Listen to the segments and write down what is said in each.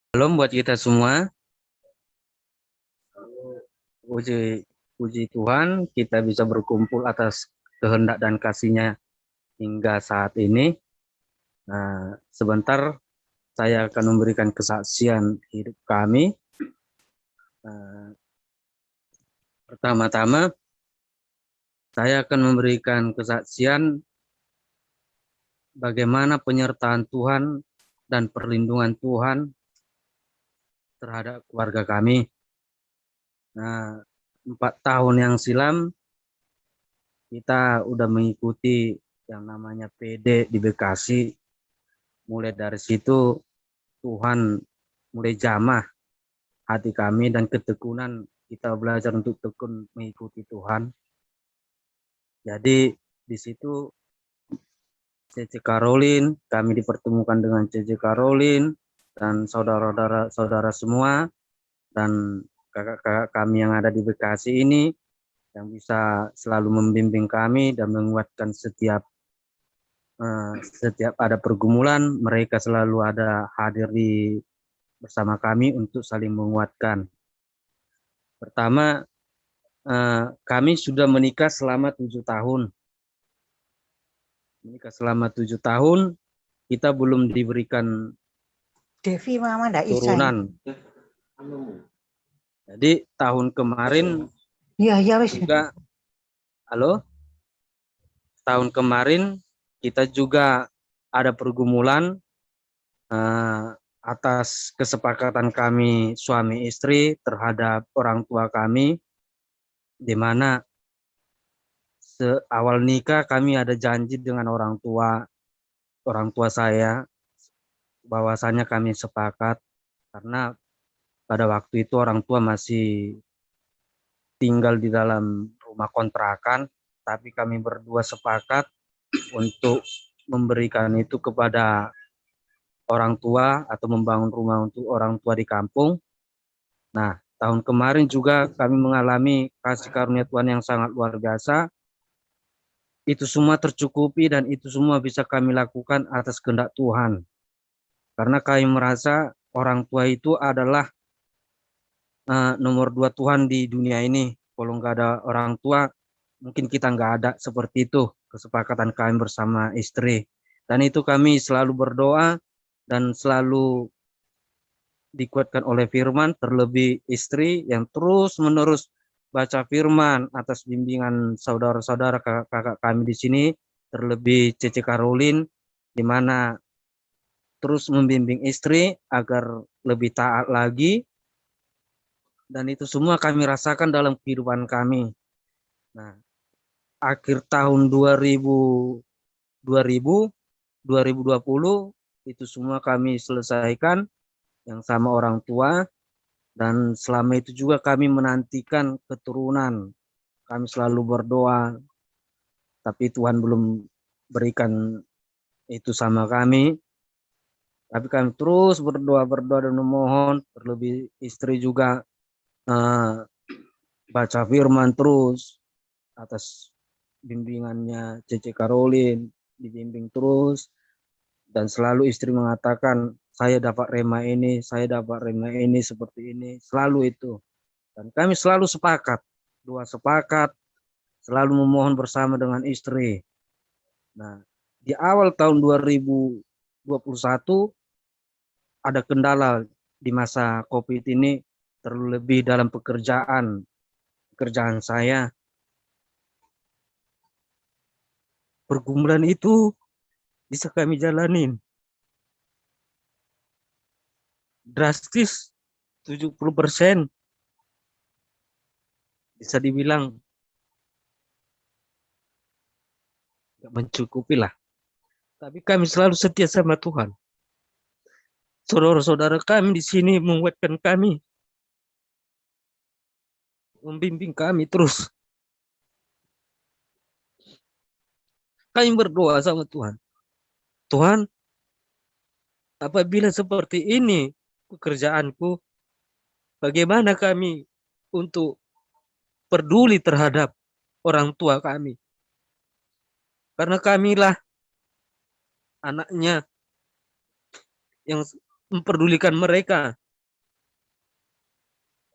Shalom buat kita semua. Puji, puji Tuhan, kita bisa berkumpul atas kehendak dan kasih-Nya hingga saat ini. Nah, sebentar saya akan memberikan kesaksian hidup kami. Pertama-tama, saya akan memberikan kesaksian bagaimana penyertaan Tuhan dan perlindungan Tuhan terhadap keluarga kami. Nah, 4 tahun yang silam kita udah mengikuti yang namanya PD di Bekasi. Mulai dari situ Tuhan mulai jamah hati kami dan ketekunan kita belajar untuk tekun mengikuti Tuhan. Jadi di situ Cece Karolin, kami dipertemukan dengan Cece Karolin dan saudara-saudara semua dan kakak-kakak kami yang ada di Bekasi ini yang bisa selalu membimbing kami dan menguatkan setiap ada pergumulan, mereka selalu ada hadir bersama kami untuk saling menguatkan. Pertama, kami sudah menikah selama 7 tahun. Menikah selama 7 tahun, kita belum diberikan Devi mama ndak turunan. Jadi tahun kemarin juga, halo? Tahun kemarin kita juga ada pergumulan atas kesepakatan kami suami istri terhadap orang tua kami, di mana awal nikah kami ada janji dengan orang tua saya, bahwasannya kami sepakat karena pada waktu itu orang tua masih tinggal di dalam rumah kontrakan, tapi kami berdua sepakat untuk memberikan itu kepada orang tua atau membangun rumah untuk orang tua di kampung. Nah, tahun kemarin juga kami mengalami kasih karunia Tuhan yang sangat luar biasa. Itu semua tercukupi dan itu semua bisa kami lakukan atas kehendak Tuhan. Karena kami merasa orang tua itu adalah nomor 2 Tuhan di dunia ini. Kalau nggak ada orang tua, mungkin kita nggak ada. Seperti itu kesepakatan kami bersama istri. Dan itu kami selalu berdoa dan selalu dikuatkan oleh firman, terlebih istri yang terus-menerus baca firman atas bimbingan saudara-saudara kakak kami di sini, terlebih Cece Karolin, di mana terus membimbing istri agar lebih taat lagi, dan itu semua kami rasakan dalam kehidupan kami. Nah, akhir tahun 2020 itu semua kami selesaikan yang sama orang tua, dan selama itu juga kami menantikan keturunan. Kami selalu berdoa, tapi Tuhan belum berikan itu sama kami. Tapi kami terus berdoa dan memohon, terlebih istri juga baca firman terus atas bimbingannya Cece Karolin, dibimbing terus, dan selalu istri mengatakan, saya dapat rema ini, seperti ini, selalu itu. Dan kami selalu sepakat, selalu memohon bersama dengan istri. Nah, di awal tahun 2021 ada kendala di masa COVID ini, terlebih dalam pekerjaan saya. Pergumulan itu bisa kami jalanin drastis 70%, bisa dibilang gak mencukupi lah. Tapi kami selalu setia sama Tuhan. Saudara-saudara kami di sini menguatkan kami, membimbing kami terus. Kami berdoa sama Tuhan. Tuhan, apabila seperti ini pekerjaanku, bagaimana kami untuk peduli terhadap orang tua kami? Karena kamilah anaknya yang memperdulikan mereka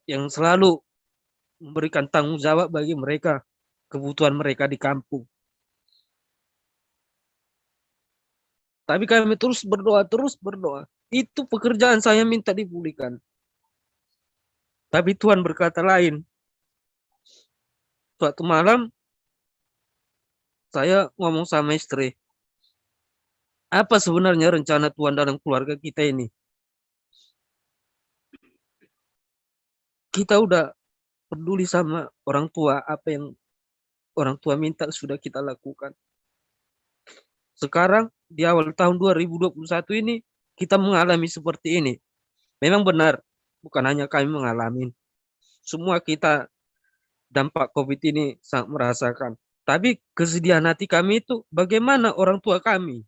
yang selalu memberikan tanggung jawab bagi mereka, kebutuhan mereka di kampung. Tapi kami terus berdoa, terus berdoa. Itu pekerjaan saya minta dipulihkan. Tapi Tuhan berkata lain. Suatu malam, saya ngomong sama istri, apa sebenarnya rencana Tuhan dalam keluarga kita ini? Kita udah peduli sama orang tua, apa yang orang tua minta sudah kita lakukan. Sekarang di awal tahun 2021 ini kita mengalami seperti ini. Memang benar, bukan hanya kami mengalami. Semua kita dampak COVID ini sangat merasakan. Tapi kesedihan hati kami itu bagaimana orang tua kami?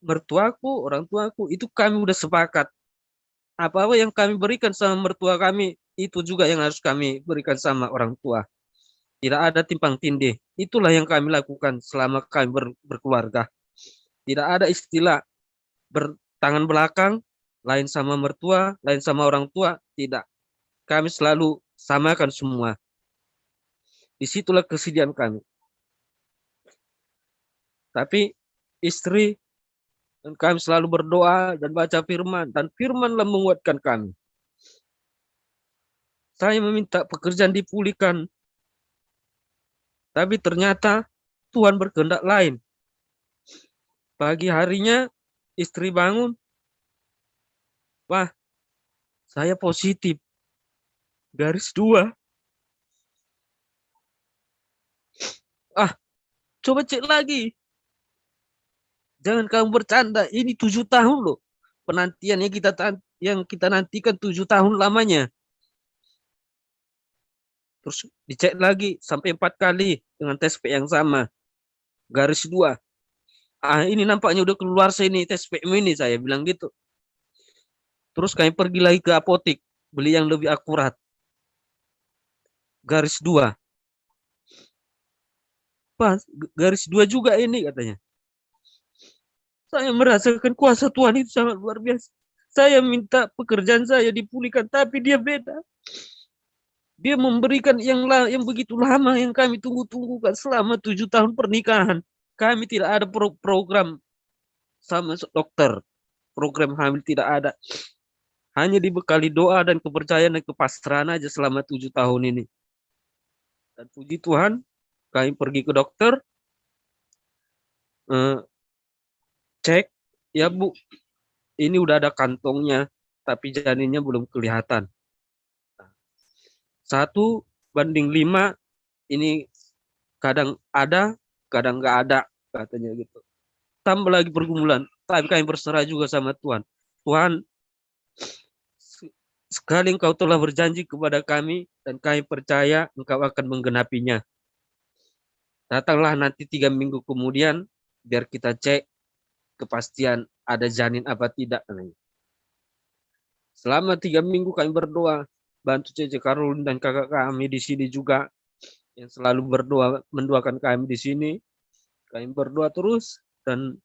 Mertuaku, orang tuaku, itu kami udah sepakat. Apa-apa yang kami berikan sama mertua kami, itu juga yang harus kami berikan sama orang tua. Tidak ada timpang tindih. Itulah yang kami lakukan selama kami berkeluarga. Tidak ada istilah bertangan belakang, lain sama mertua, lain sama orang tua. Tidak. Kami selalu samakan semua. Disitulah kesedihan kami. Tapi istri dan kami selalu berdoa dan baca firman. Dan firmanlah menguatkan kami. Saya meminta pekerjaan dipulihkan. Tapi ternyata Tuhan berkehendak lain. Pagi harinya istri bangun. Wah, saya positif. Garis 2. Ah, coba cek lagi. Jangan kamu bercanda. Ini 7 tahun loh. Penantian yang kita nantikan 7 tahun lamanya. Terus dicek lagi sampai 4 kali dengan tes P yang sama. Garis 2. Ah, ini nampaknya udah keluar sini tes P ini, saya bilang gitu. Terus kami pergi lagi ke apotek, beli yang lebih akurat. Garis 2. Pas, garis 2 juga ini katanya. Saya merasakan kuasa Tuhan itu sangat luar biasa. Saya minta pekerjaan saya dipulihkan, tapi dia beda. Dia memberikan yang begitu lama yang kami tunggu-tunggukan selama 7 tahun pernikahan. Kami tidak ada program sama dokter. Program hamil tidak ada. Hanya dibekali doa dan kepercayaan dan kepasrahan aja selama 7 tahun ini. Dan puji Tuhan, kami pergi ke dokter, cek, ya Bu, ini udah ada kantongnya, tapi janinnya belum kelihatan. 1:5, ini kadang ada, kadang nggak ada, katanya gitu. Tambah lagi pergumulan, tapi kami berserah juga sama Tuhan. Tuhan, sekali Engkau telah berjanji kepada kami, dan kami percaya Engkau akan menggenapinya. Datanglah nanti 3 minggu kemudian, biar kita cek kepastian ada janin apa tidak. Selama 3 minggu kami berdoa, bantu Cece Karolin dan kakak kami di sini juga, yang selalu berdoa, mendoakan kami di sini. Kami berdoa terus, dan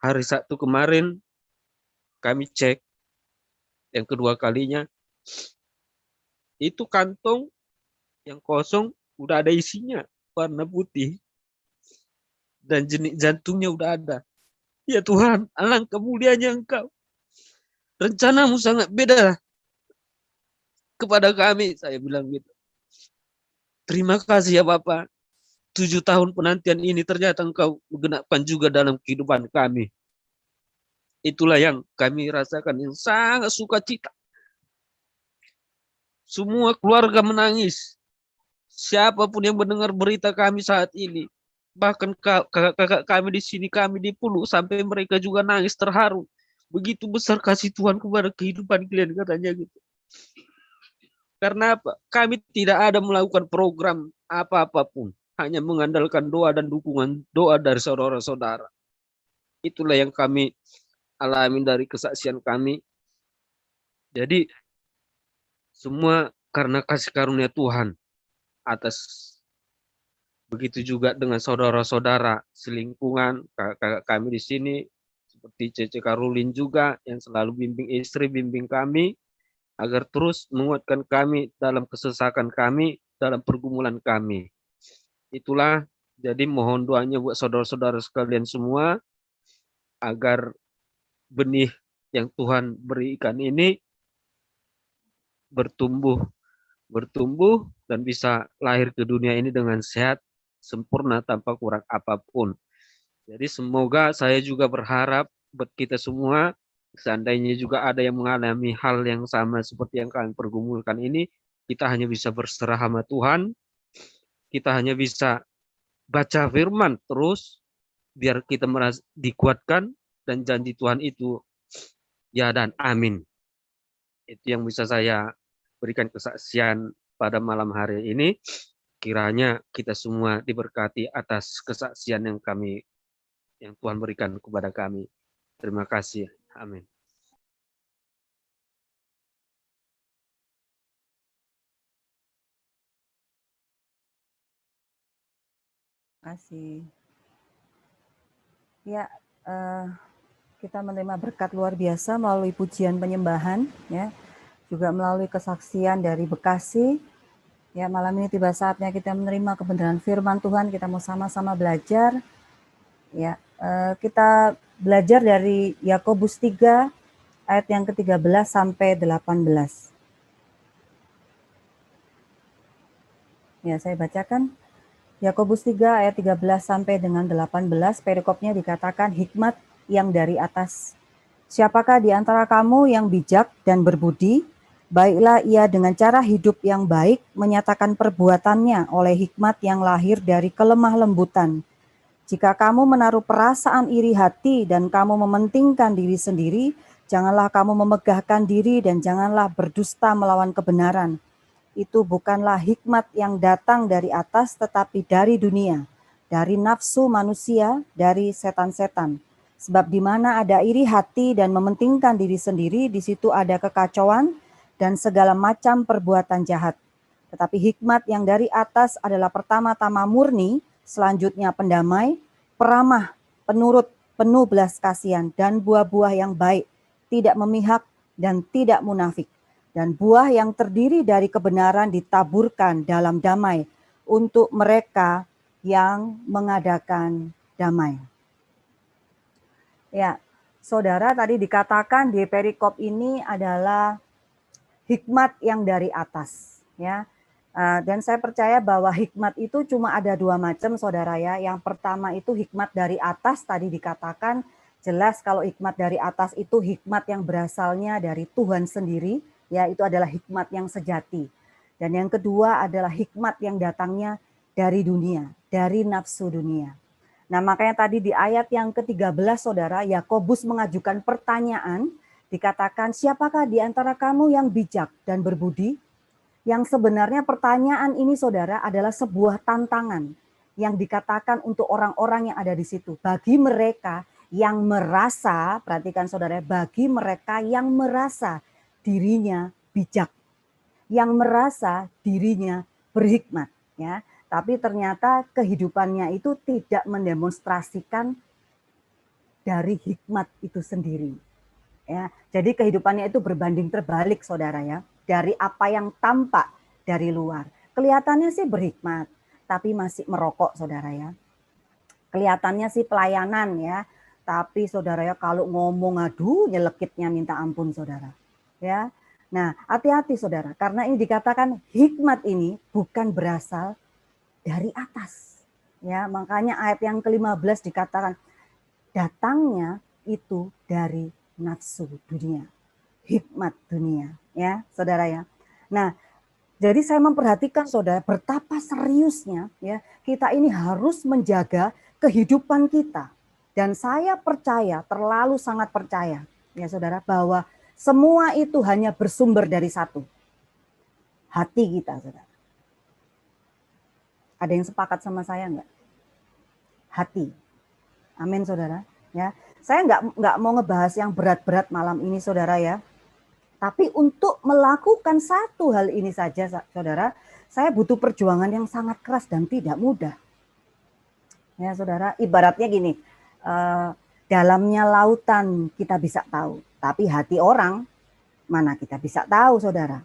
hari Sabtu kemarin kami cek yang kedua kalinya, itu kantong yang kosong udah ada isinya, warna putih, dan jenis jantungnya udah ada. Ya Tuhan, alangkah mulianya Engkau. Rencanamu sangat beda kepada kami, saya bilang gitu. Terima kasih ya Bapak. 7 tahun penantian ini ternyata Engkau menggenapkan juga dalam kehidupan kami. Itulah yang kami rasakan, yang sangat sukacita. Semua keluarga menangis. Siapapun yang mendengar berita kami saat ini, bahkan kakak-kakak kami di sini, kami dipeluk sampai mereka juga nangis terharu. Begitu besar kasih Tuhan kepada kehidupan kalian, katanya gitu. Karena apa? Kami tidak ada melakukan program apa-apapun, hanya mengandalkan doa dan dukungan doa dari saudara-saudara. Itulah yang kami alami dari kesaksian kami. Jadi semua karena kasih karunia Tuhan atas. Begitu juga dengan saudara-saudara selingkungan, kakak kami di sini seperti Cece Karulin juga yang selalu bimbing istri, bimbing kami, agar terus menguatkan kami dalam kesesakan kami, dalam pergumulan kami. Itulah, jadi mohon doanya buat saudara-saudara sekalian semua, agar benih yang Tuhan berikan ini bertumbuh dan bisa lahir ke dunia ini dengan sehat, sempurna, tanpa kurang apapun. Jadi semoga, saya juga berharap buat kita semua, seandainya juga ada yang mengalami hal yang sama seperti yang kalian pergumulkan ini, kita hanya bisa berserah sama Tuhan, kita hanya bisa baca firman terus, biar kita merasa dikuatkan, dan janji Tuhan itu ya dan amin. Itu yang bisa saya berikan kesaksian pada malam hari ini. Kiranya kita semua diberkati atas kesaksian yang Tuhan berikan kepada kami. Terima kasih. Amin. Terima kasih. Ya, kita menerima berkat luar biasa melalui pujian penyembahan, ya, juga melalui kesaksian dari Bekasi. Ya, malam ini tiba saatnya kita menerima kebenaran firman Tuhan. Kita mau sama-sama belajar. Ya, kita belajar dari Yakobus 3 ayat yang ke-13 sampai 18. Ya, saya bacakan. Yakobus 3 ayat 13 sampai dengan 18, perikopnya dikatakan hikmat yang dari atas. Siapakah di antara kamu yang bijak dan berbudi? Baiklah ia dengan cara hidup yang baik menyatakan perbuatannya oleh hikmat yang lahir dari kelemah lembutan. Jika kamu menaruh perasaan iri hati dan kamu mementingkan diri sendiri, janganlah kamu memegahkan diri dan janganlah berdusta melawan kebenaran. Itu bukanlah hikmat yang datang dari atas tetapi dari dunia, dari nafsu manusia, dari setan-setan. Sebab di mana ada iri hati dan mementingkan diri sendiri, di situ ada kekacauan dan segala macam perbuatan jahat. Tetapi hikmat yang dari atas adalah pertama-tama murni, selanjutnya pendamai, peramah, penurut, penuh belas kasihan, dan buah-buah yang baik, tidak memihak dan tidak munafik. Dan buah yang terdiri dari kebenaran ditaburkan dalam damai untuk mereka yang mengadakan damai. Ya, saudara, tadi dikatakan di perikop ini adalah hikmat yang dari atas, ya. Dan saya percaya bahwa hikmat itu cuma ada dua macam, saudara, ya. Yang pertama itu hikmat dari atas, tadi dikatakan jelas kalau hikmat dari atas itu hikmat yang berasalnya dari Tuhan sendiri, ya, itu adalah hikmat yang sejati. Dan yang kedua adalah hikmat yang datangnya dari dunia, dari nafsu dunia. Nah, makanya tadi di ayat yang ke-13, saudara, Yakobus mengajukan pertanyaan, dikatakan, siapakah di antara kamu yang bijak dan berbudi? Yang sebenarnya pertanyaan ini, saudara, adalah sebuah tantangan yang dikatakan untuk orang-orang yang ada di situ. Bagi mereka yang merasa, perhatikan saudara, bagi mereka yang merasa dirinya bijak, yang merasa dirinya berhikmat, ya. Tapi ternyata kehidupannya itu tidak mendemonstrasikan dari hikmat itu sendiri. Ya, jadi kehidupannya itu berbanding terbalik, saudara, ya. Dari apa yang tampak dari luar. Kelihatannya sih berhikmat, tapi masih merokok, saudara, ya. Kelihatannya sih pelayanan, ya. Tapi saudara, ya, kalau ngomong aduh nyelekitnya minta ampun, saudara. Ya. Nah, hati-hati, saudara, karena ini dikatakan hikmat ini bukan berasal dari atas. Ya, makanya ayat yang ke-15 dikatakan datangnya itu dari nafsu dunia, hikmat dunia, ya, saudara, ya. Nah, jadi saya memperhatikan, saudara, betapa seriusnya, ya, kita ini harus menjaga kehidupan kita. Dan saya percaya, terlalu sangat percaya, ya, saudara, bahwa semua itu hanya bersumber dari satu, hati kita, saudara. Ada yang sepakat sama saya enggak? Hati. Amin, saudara. Ya, saya nggak mau ngebahas yang berat-berat malam ini, saudara, ya. Tapi untuk melakukan satu hal ini saja, saudara, saya butuh perjuangan yang sangat keras dan tidak mudah. Ya, saudara, ibaratnya gini, dalamnya lautan kita bisa tahu, tapi hati orang mana kita bisa tahu, saudara.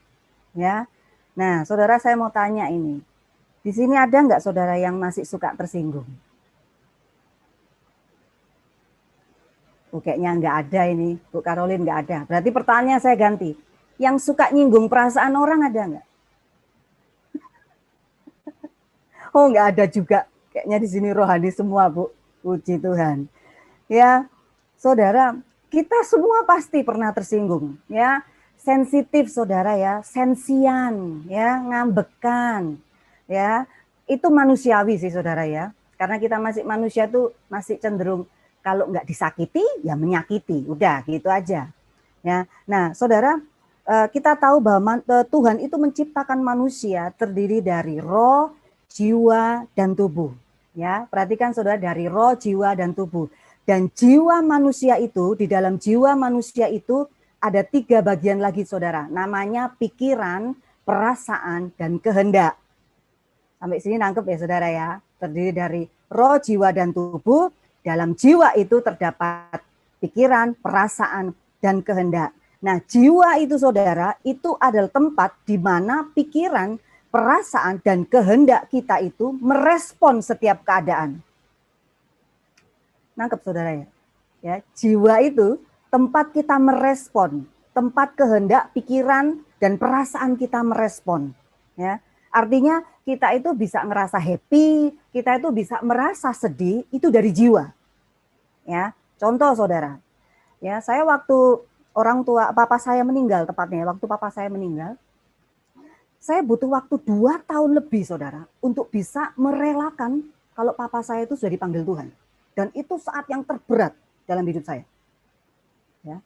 Ya, nah, saudara saya mau tanya ini, di sini ada nggak saudara yang masih suka tersinggung? Kayaknya nggak ada ini, Bu Caroline nggak ada. Berarti pertanyaan saya ganti, yang suka nyinggung perasaan orang ada nggak? Oh, nggak ada juga. Kayaknya di sini rohani semua, Bu. Puji Tuhan. Ya, saudara, kita semua pasti pernah tersinggung, ya. Sensitif, saudara, ya, sensian, ya, ngambekan, ya. Itu manusiawi sih, saudara, ya. Karena kita masih manusia tuh masih cenderung kalau nggak disakiti, ya menyakiti. Udah, gitu aja. Ya. Nah, saudara, kita tahu bahwa Tuhan itu menciptakan manusia terdiri dari roh, jiwa, dan tubuh. Ya, perhatikan saudara, dari roh, jiwa, dan tubuh. Dan jiwa manusia itu, di dalam jiwa manusia itu ada 3 bagian lagi, saudara. Namanya pikiran, perasaan, dan kehendak. Sampai sini nangkep ya, saudara, ya. Terdiri dari roh, jiwa, dan tubuh. Dalam jiwa itu terdapat pikiran, perasaan, dan kehendak. Nah, jiwa itu, saudara, itu adalah tempat di mana pikiran, perasaan, dan kehendak kita itu merespon setiap keadaan. Nangkep, saudara, ya? Ya, jiwa itu tempat kita merespon, tempat kehendak, pikiran, dan perasaan kita merespon. Ya, artinya kita itu bisa ngerasa happy, kita itu bisa merasa sedih, itu dari jiwa. Ya, contoh, saudara. Ya, saya waktu orang tua papa saya meninggal, tepatnya waktu papa saya meninggal, saya butuh waktu 2 tahun lebih, saudara, untuk bisa merelakan kalau papa saya itu sudah dipanggil Tuhan. Dan itu saat yang terberat dalam hidup saya. Ya,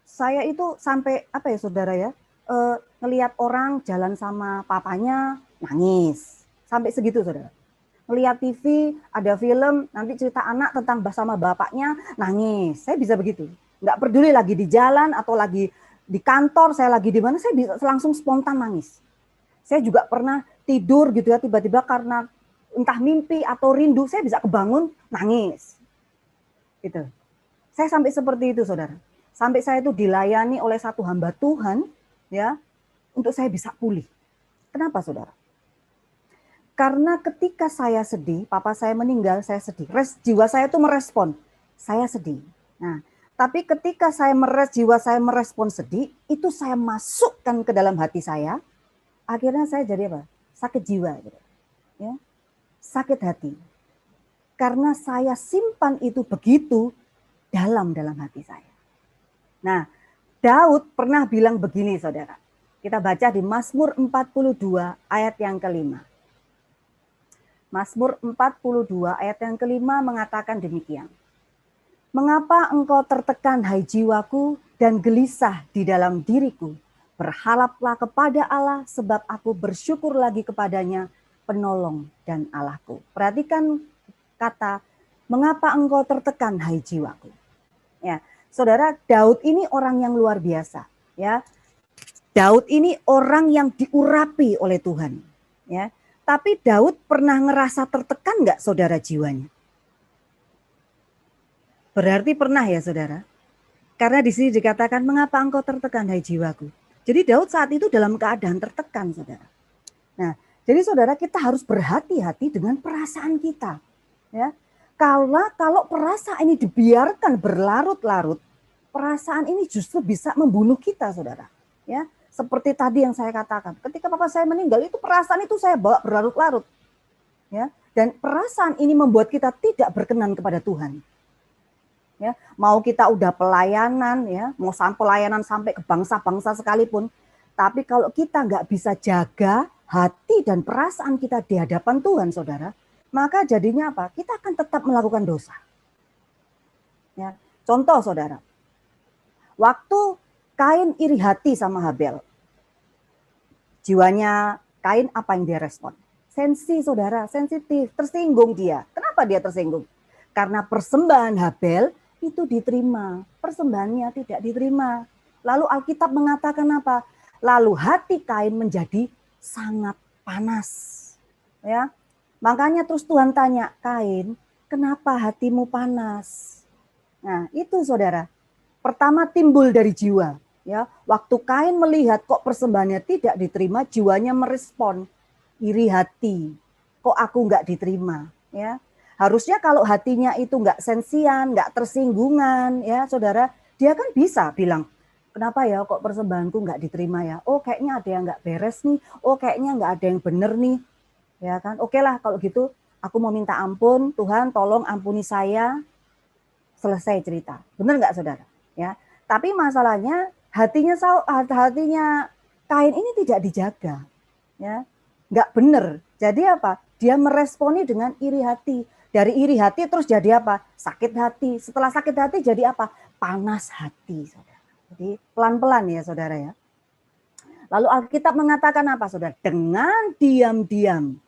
saya itu sampai apa ya, saudara, ya, ngelihat orang jalan sama papanya nangis, sampai segitu, saudara. Ngelihat TV, ada film, nanti cerita anak tentang sama bapaknya, nangis. Saya bisa begitu. Nggak peduli lagi di jalan atau lagi di kantor, saya lagi di mana, saya bisa langsung spontan nangis. Saya juga pernah tidur gitu ya, tiba-tiba karena entah mimpi atau rindu, saya bisa kebangun, nangis. Gitu. Saya sampai seperti itu, saudara. Sampai saya itu dilayani oleh satu hamba Tuhan, ya, untuk saya bisa pulih. Kenapa, saudara? Karena ketika saya sedih, papa saya meninggal, saya sedih. Jiwa saya itu merespon, saya sedih. Nah, tapi ketika jiwa saya merespon sedih, itu saya masukkan ke dalam hati saya. Akhirnya saya jadi apa? Sakit jiwa, gitu. Ya, sakit hati. Karena saya simpan itu begitu dalam hati saya. Nah, Daud pernah bilang begini, saudara. Kita baca di Mazmur 42 ayat yang kelima. Mazmur 42 ayat yang kelima mengatakan demikian. Mengapa engkau tertekan, hai jiwaku, dan gelisah di dalam diriku? Berharaplah kepada Allah, sebab aku bersyukur lagi kepadanya, penolong dan Allahku. Perhatikan kata, mengapa engkau tertekan, hai jiwaku. Ya, saudara, Daud ini orang yang luar biasa. Ya, Daud ini orang yang diurapi oleh Tuhan. Ya, tapi Daud pernah ngerasa tertekan nggak, saudara, jiwanya? Berarti pernah ya, saudara? Karena di sini dikatakan, mengapa engkau tertekan, hai jiwaku. Jadi Daud saat itu dalam keadaan tertekan, saudara. Nah, jadi saudara, kita harus berhati-hati dengan perasaan kita. Ya, kalau perasaan ini dibiarkan berlarut-larut, perasaan ini justru bisa membunuh kita, saudara. Ya, seperti tadi yang saya katakan, ketika papa saya meninggal, itu perasaan itu saya bawa berlarut-larut. Ya, dan perasaan ini membuat kita tidak berkenan kepada Tuhan. Ya, mau kita udah pelayanan, ya, mau pelayanan sampai ke bangsa-bangsa sekalipun, tapi kalau kita nggak bisa jaga hati dan perasaan kita di hadapan Tuhan, saudara, maka jadinya apa? Kita akan tetap melakukan dosa. Ya, contoh, saudara, waktu Kain iri hati sama Habel, jiwanya Kain apa yang dia respon? Sensi, saudara, sensitif, tersinggung dia. Kenapa dia tersinggung? Karena persembahan Habel itu diterima, persembahannya tidak diterima. Lalu Alkitab mengatakan apa? Lalu hati Kain menjadi sangat panas. Ya, makanya terus Tuhan tanya, Kain, kenapa hatimu panas? Nah, itu saudara. Pertama timbul dari jiwa. Ya, waktu Kain melihat kok persembahannya tidak diterima, jiwanya merespon iri hati. Kok aku nggak diterima? Ya, harusnya kalau hatinya itu nggak sensian, nggak tersinggungan, ya saudara, dia kan bisa bilang, kenapa ya kok persembahanku nggak diterima ya? Oh kayaknya ada yang nggak beres nih. Oh kayaknya nggak ada yang bener nih. Ya kan? Oke lah kalau gitu, aku mau minta ampun, Tuhan tolong ampuni saya. Selesai cerita. Bener nggak saudara? Ya. Tapi masalahnya hatinya Kain ini tidak dijaga, ya, nggak bener. Jadi apa? Dia meresponi dengan iri hati. Dari iri hati terus jadi apa? Sakit hati. Setelah sakit hati jadi apa? Panas hati, saudara. Jadi pelan-pelan ya, saudara ya. Lalu Alkitab mengatakan apa, saudara? Dengan diam-diam.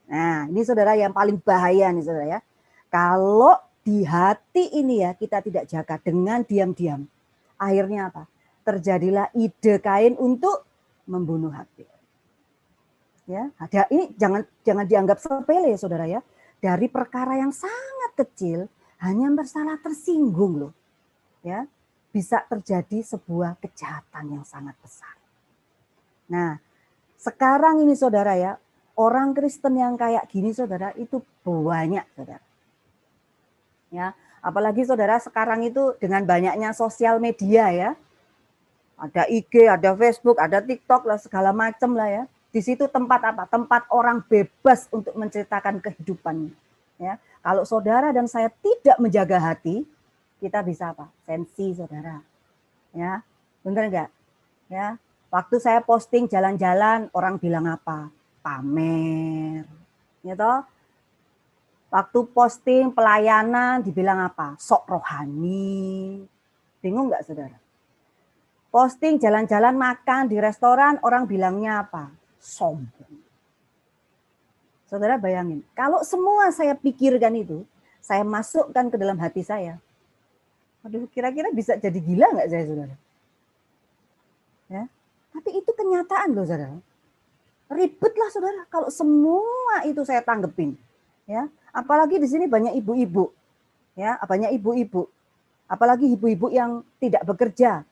Nah, ini saudara yang paling bahaya nih, saudara ya. Kalau di hati ini ya kita tidak jaga dengan diam-diam. Akhirnya apa? Terjadilah ide Kain untuk membunuh Habil. Ya, ada ini jangan dianggap sepele ya saudara ya. Dari perkara yang sangat kecil hanya masalah tersinggung loh. Ya, bisa terjadi sebuah kejahatan yang sangat besar. Nah, sekarang ini saudara ya, orang Kristen yang kayak gini saudara itu banyak saudara. Ya, apalagi saudara sekarang itu dengan banyaknya sosial media ya. Ada IG, ada Facebook, ada TikTok lah segala macam lah ya. Di situ tempat apa? Tempat orang bebas untuk menceritakan kehidupannya. Ya, kalau saudara dan saya tidak menjaga hati, kita bisa apa? Sensi saudara. Ya, bener nggak? Ya, waktu saya posting jalan-jalan, orang bilang apa? Pamer. Ya toh? Waktu posting pelayanan dibilang apa? Sok rohani. Bingung nggak saudara? Posting jalan-jalan makan di restoran, orang bilangnya apa? Sombong. Saudara bayangin, kalau semua saya pikirkan itu, saya masukkan ke dalam hati saya. Aduh, kira-kira bisa jadi gila nggak saya, saudara? Ya, tapi itu kenyataan loh, saudara. Ribet lah, saudara, kalau semua itu saya tanggepin. Ya, apalagi di sini banyak ibu-ibu. Ya, banyak ibu-ibu. Apalagi ibu-ibu yang tidak bekerja.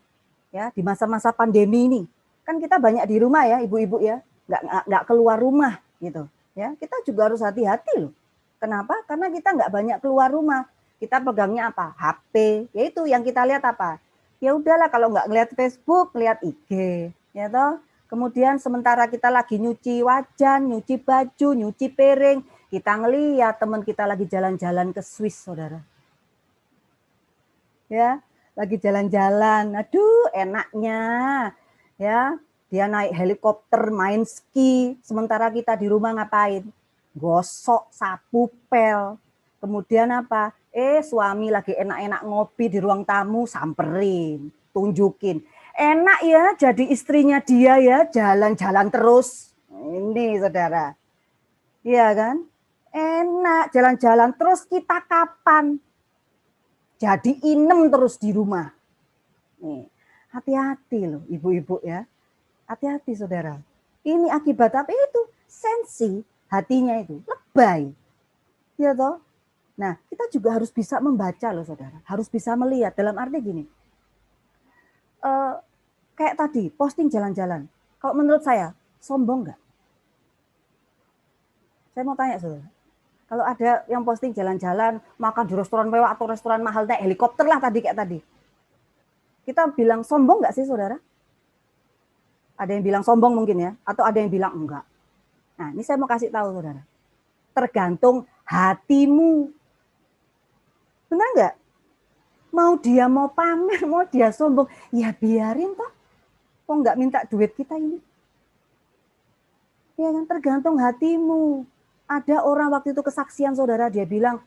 Ya, di masa-masa pandemi ini kan kita banyak di rumah ya ibu-ibu ya, nggak keluar rumah gitu ya. Kita juga harus hati-hati loh. Kenapa? Karena kita nggak banyak keluar rumah, kita pegangnya apa? HP. Yaitu yang kita lihat apa? Ya udahlah, kalau nggak ngeliat Facebook, lihat IG ya toh. Kemudian sementara kita lagi nyuci wajan, nyuci baju, nyuci piring, kita ngeliat teman kita lagi jalan-jalan ke Swiss, saudara. Ya, lagi jalan-jalan, aduh enaknya ya, dia naik helikopter, main ski, sementara kita di rumah ngapain? Gosok sapu pel. Kemudian apa? Suami lagi enak-enak ngopi di ruang tamu, samperin, tunjukin. Enak ya jadi istrinya dia ya, jalan-jalan terus. Ini saudara. Iya kan? Enak jalan-jalan terus, kita kapan? Jadi inem terus di rumah. Nih, hati-hati loh ibu-ibu ya. Hati-hati saudara. Ini akibat apa itu? Sensi hatinya itu lebay. Ya toh? Nah, kita juga harus bisa membaca loh saudara. Harus bisa melihat, dalam arti gini. Kayak tadi, posting jalan-jalan. Kalau menurut saya, sombong nggak? Saya mau tanya saudara. Kalau ada yang posting jalan-jalan, makan di restoran mewah atau restoran mahal, naik helikopter lah tadi kayak tadi. Kita bilang sombong nggak sih saudara? Ada yang bilang sombong mungkin ya, atau ada yang bilang enggak. Nah ini saya mau kasih tahu saudara. Tergantung hatimu. Benar nggak? Mau dia mau pamer, mau dia sombong, ya biarin toh. Kok nggak minta duit kita ini? Ya kan, tergantung hatimu. Ada orang waktu itu kesaksian saudara, dia bilang,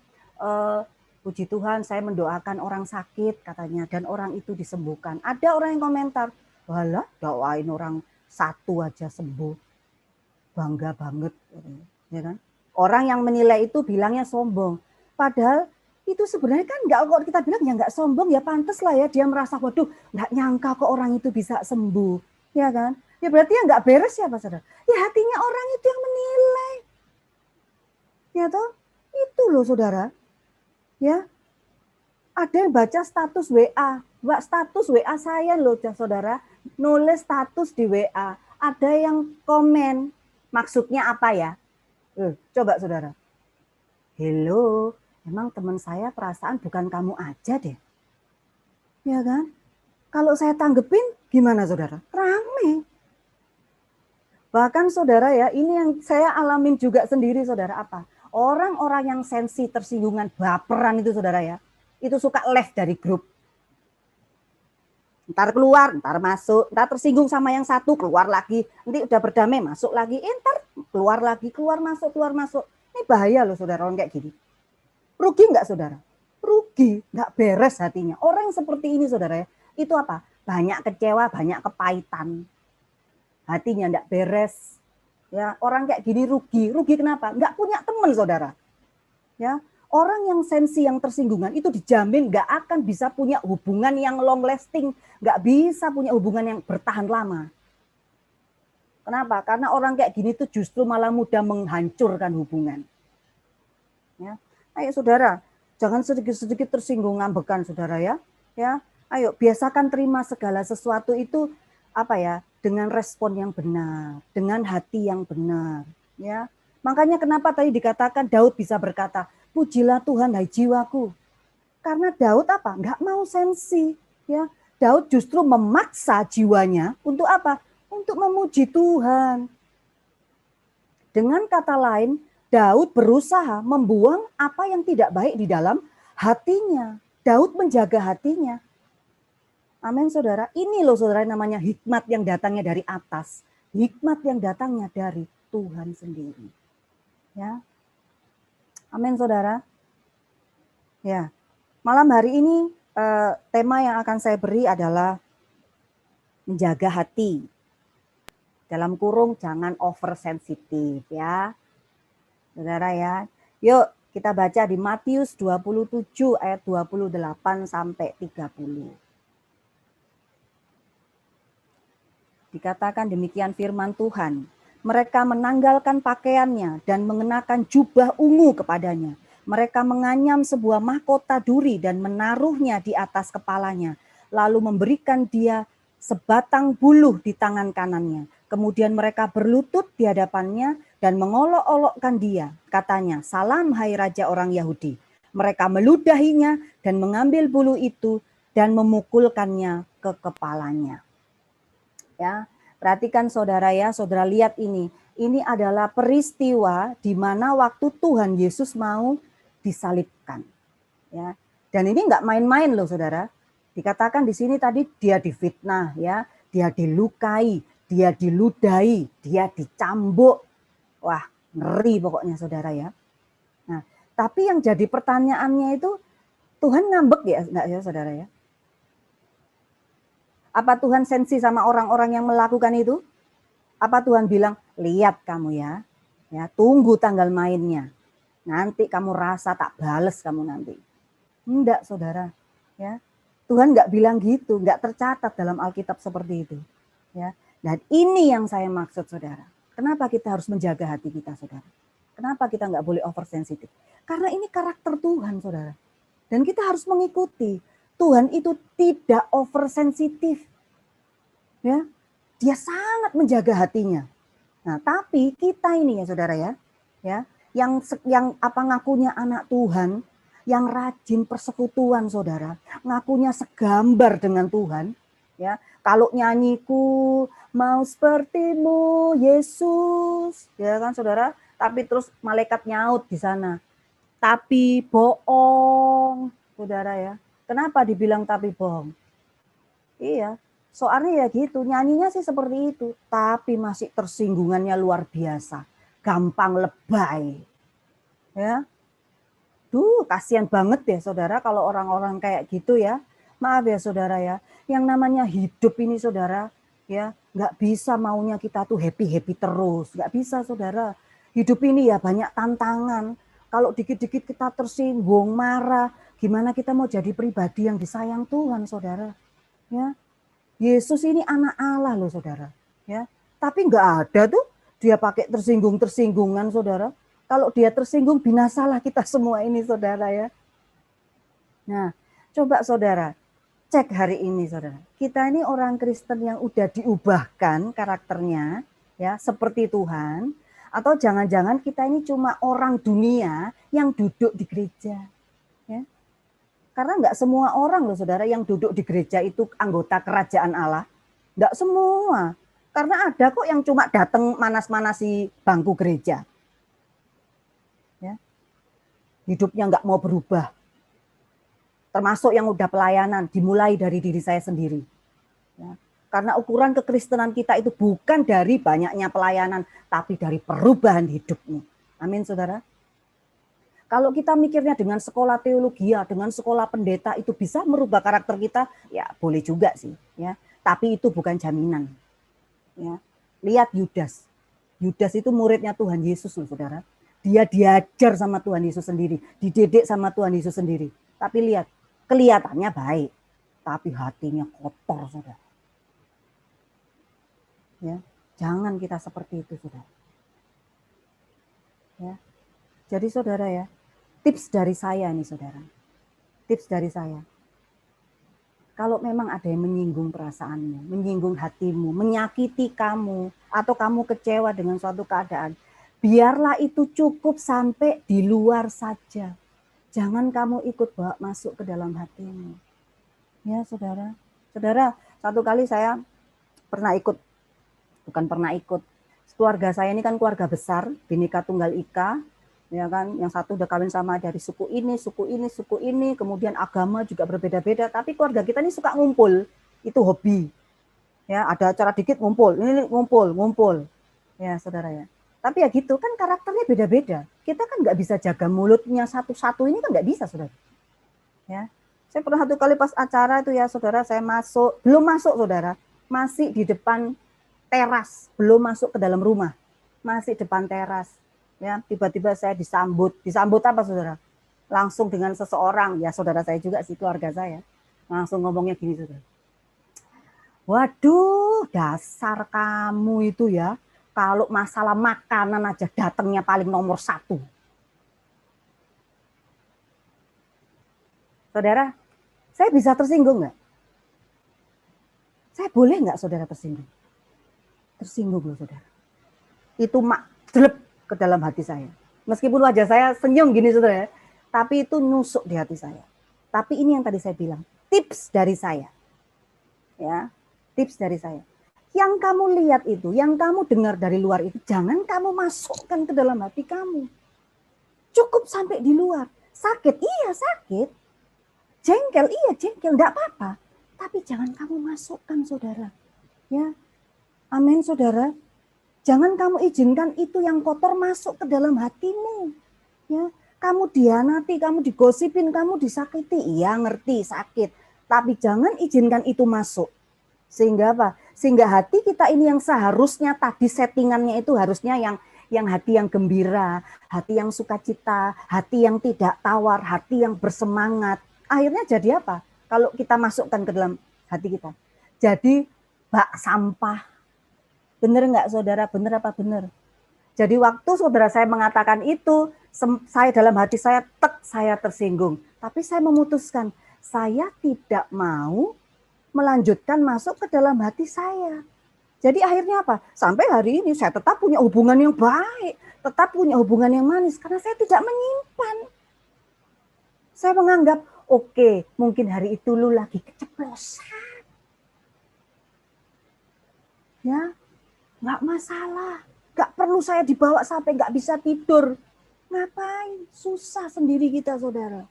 puji Tuhan saya mendoakan orang sakit katanya, dan orang itu disembuhkan. Ada orang yang komentar, walah doain orang satu aja sembuh, bangga banget. Ya kan? Orang yang menilai itu bilangnya sombong. Padahal itu sebenarnya kan nggak, kok kita bilang ya nggak sombong, ya pantas lah ya dia merasa, waduh nggak nyangka kok orang itu bisa sembuh. Ya kan? Ya berarti ya nggak beres ya Pak Saudara. Ya hatinya orang itu yang menilai. Ya toh, itu loh saudara. Ya, Ada yang baca status WA, Mbak, status WA saya loh, saudara, nulis status di WA. Ada yang komen, maksudnya apa ya? Coba saudara. Hello, emang teman saya perasaan bukan kamu aja deh. Ya kan? Kalau saya tanggepin, gimana saudara? Rame. Bahkan saudara ya, ini yang saya alamin juga sendiri saudara, apa? Orang-orang yang sensi, tersinggungan, baperan itu saudara ya, itu suka left dari grup. Ntar keluar, ntar masuk, ntar tersinggung sama yang satu, keluar lagi. Nanti udah berdamai, masuk lagi, ntar keluar lagi, keluar masuk, keluar masuk. Ini bahaya loh saudara, orang kayak gini. Rugi nggak saudara? Rugi, nggak beres hatinya. Orang yang seperti ini saudara ya, itu apa? Banyak kecewa, banyak kepahitan. Hatinya nggak beres. Ya, orang kayak gini rugi. Rugi kenapa? Nggak punya teman saudara. Ya, orang yang sensi, yang tersinggungan itu dijamin nggak akan bisa punya hubungan yang long lasting, nggak bisa punya hubungan yang bertahan lama. Kenapa? Karena orang kayak gini tuh justru malah mudah menghancurkan hubungan. Ya, ayo saudara, jangan sedikit-sedikit tersinggung, ngambekan saudara ya. Ya, ayo biasakan terima segala sesuatu itu apa ya, dengan respon yang benar, dengan hati yang benar. Ya, makanya kenapa tadi dikatakan Daud bisa berkata, pujilah Tuhan hai jiwaku. Karena Daud apa? Nggak mau sensi. Ya, Daud justru memaksa jiwanya untuk apa? Untuk memuji Tuhan. Dengan kata lain, Daud berusaha membuang apa yang tidak baik di dalam hatinya. Daud menjaga hatinya. Amin saudara. Ini loh saudara namanya hikmat yang datangnya dari atas. Hikmat yang datangnya dari Tuhan sendiri. Ya. Amin saudara. Ya. Malam hari ini tema yang akan saya beri adalah menjaga hati. Dalam kurung jangan oversensitif ya. Saudara ya. Yuk kita baca di Matius 27 ayat 28 sampai 30. Dikatakan demikian firman Tuhan. Mereka menanggalkan pakaiannya dan mengenakan jubah ungu kepadanya. Mereka menganyam sebuah mahkota duri dan menaruhnya di atas kepalanya. Lalu memberikan dia sebatang buluh di tangan kanannya. Kemudian mereka berlutut di hadapannya dan mengolok-olokkan dia. Katanya, salam hai Raja orang Yahudi. Mereka meludahinya dan mengambil buluh itu dan memukulkannya ke kepalanya. Ya, perhatikan saudara ya, saudara lihat ini. Ini adalah peristiwa di mana waktu Tuhan Yesus mau disalibkan. Ya, dan ini nggak main-main loh saudara. Dikatakan di sini tadi dia difitnah ya, dia dilukai, dia diludahi, dia dicambuk. Wah, ngeri pokoknya saudara ya. Nah, tapi yang jadi pertanyaannya itu Tuhan ngambek ya enggak ya saudara ya? Apa Tuhan sensi sama orang-orang yang melakukan itu? Apa Tuhan bilang, lihat kamu ya, tunggu tanggal mainnya. Nanti kamu rasa tak bales kamu nanti. Enggak saudara. Ya, Tuhan enggak bilang gitu, enggak tercatat dalam Alkitab seperti itu. Ya, dan ini yang saya maksud saudara. Kenapa kita harus menjaga hati kita saudara? Kenapa kita enggak boleh oversensitif? Karena ini karakter Tuhan saudara. Dan kita harus mengikuti. Tuhan itu tidak oversensitif. Ya, dia sangat menjaga hatinya. Nah, tapi kita ini ya saudara ya, yang apa ngakunya anak Tuhan, yang rajin persekutuan saudara, ngakunya segambar dengan Tuhan, ya. Kalau nyanyiku mau sepertimu Yesus, ya kan saudara, tapi terus malaikat nyaut di sana. Tapi bohong, saudara ya. Kenapa dibilang tapi bohong? Iya, soalnya ya gitu, nyanyinya sih seperti itu, tapi masih tersinggungannya luar biasa, gampang lebay. Ya. Kasihan banget ya saudara kalau orang-orang kayak gitu ya. Maaf ya saudara ya, yang namanya hidup ini saudara, ya, nggak bisa maunya kita tuh happy-happy terus, nggak bisa saudara. Hidup ini ya banyak tantangan. Kalau dikit-dikit kita tersinggung, marah, gimana kita mau jadi pribadi yang disayang Tuhan, saudara? Ya, Yesus ini anak Allah loh, saudara. Ya, tapi nggak ada tuh dia pakai tersinggungan, saudara. Kalau dia tersinggung, binasalah kita semua ini, saudara ya. Nah, Coba saudara, cek hari ini saudara. Kita ini orang Kristen yang udah diubahkan karakternya ya seperti Tuhan, atau jangan-jangan kita ini cuma orang dunia yang duduk di gereja. Ya. Karena nggak semua orang loh saudara yang duduk di gereja itu anggota kerajaan Allah. Nggak semua. Karena ada kok yang cuma datang manas-manasi bangku gereja. Ya. Hidupnya nggak mau berubah. Termasuk yang udah pelayanan, dimulai dari diri saya sendiri. Ya. Karena ukuran kekristenan kita itu bukan dari banyaknya pelayanan, tapi dari perubahan hidupmu. Amin saudara. Kalau kita mikirnya dengan sekolah teologi, dengan sekolah pendeta itu bisa merubah karakter kita, ya boleh juga sih. Ya. Tapi itu bukan jaminan. Ya. Lihat Yudas. Yudas itu muridnya Tuhan Yesus loh saudara. Dia diajar sama Tuhan Yesus sendiri, dididik sama Tuhan Yesus sendiri. Tapi lihat, kelihatannya baik, tapi hatinya kotor saudara. Ya, jangan kita seperti itu saudara. Ya. Jadi saudara ya, tips dari saya nih saudara. Tips dari saya. Kalau memang ada yang menyinggung perasaanmu, menyinggung hatimu, menyakiti kamu, atau kamu kecewa dengan suatu keadaan, biarlah itu cukup sampai di luar saja. Jangan kamu ikut bawa masuk ke dalam hatimu. Ya saudara. Saudara, satu kali saya keluarga saya ini kan keluarga besar, Bhinneka Tunggal Ika, ya kan, yang satu udah kawin sama dari suku ini, kemudian agama juga berbeda-beda, tapi keluarga kita ini suka ngumpul, itu hobi. Ya, ada acara dikit ngumpul, ini ngumpul. Ya, saudara ya. Tapi ya gitu kan karakternya beda-beda. Kita kan nggak bisa jaga mulutnya satu-satu, ini kan nggak bisa, saudara. Ya. Saya pernah satu kali pas acara itu ya, saudara, saya belum masuk, saudara, masih di depan teras, belum masuk ke dalam rumah, masih depan teras. Ya, tiba-tiba saya disambut apa saudara? Langsung dengan seseorang, ya saudara saya juga sih, keluarga saya. Langsung ngomongnya gini saudara. Waduh, dasar kamu itu ya, kalau masalah makanan aja datangnya paling nomor 1. Saudara, saya bisa tersinggung nggak? Saya boleh nggak saudara tersinggung? Tersinggung loh saudara. Itu jelek ke dalam hati saya. Meskipun wajah saya senyum gini saudara, tapi itu nusuk di hati saya. Tapi ini yang tadi saya bilang, tips dari saya. Ya, tips dari saya. Yang kamu lihat itu, yang kamu dengar dari luar itu, jangan kamu masukkan ke dalam hati kamu. Cukup sampai di luar. Sakit, iya sakit. Jengkel, iya jengkel, enggak apa-apa. Tapi jangan kamu masukkan saudara. Ya, amin saudara. Jangan kamu izinkan itu yang kotor masuk ke dalam hatimu. Ya, kamu dihianati, kamu digosipin, kamu disakiti. Iya, ngerti, sakit. Tapi jangan izinkan itu masuk. Sehingga apa? Sehingga hati kita ini yang seharusnya tadi settingannya itu harusnya yang hati yang gembira, hati yang sukacita, hati yang tidak tawar, hati yang bersemangat. Akhirnya jadi apa? Kalau kita masukkan ke dalam hati kita. Jadi bak sampah. Benar nggak saudara? Benar apa benar? Jadi waktu saudara saya mengatakan itu, saya dalam hati saya tersinggung. Tapi saya memutuskan, saya tidak mau melanjutkan masuk ke dalam hati saya. Jadi akhirnya apa? Sampai hari ini saya tetap punya hubungan yang baik, tetap punya hubungan yang manis, karena saya tidak menyimpan. Saya menganggap, oke, mungkin hari itu lu lagi keceplosan. Ya, nggak masalah, nggak perlu saya dibawa sampai nggak bisa tidur. Ngapain? Susah sendiri kita, saudara.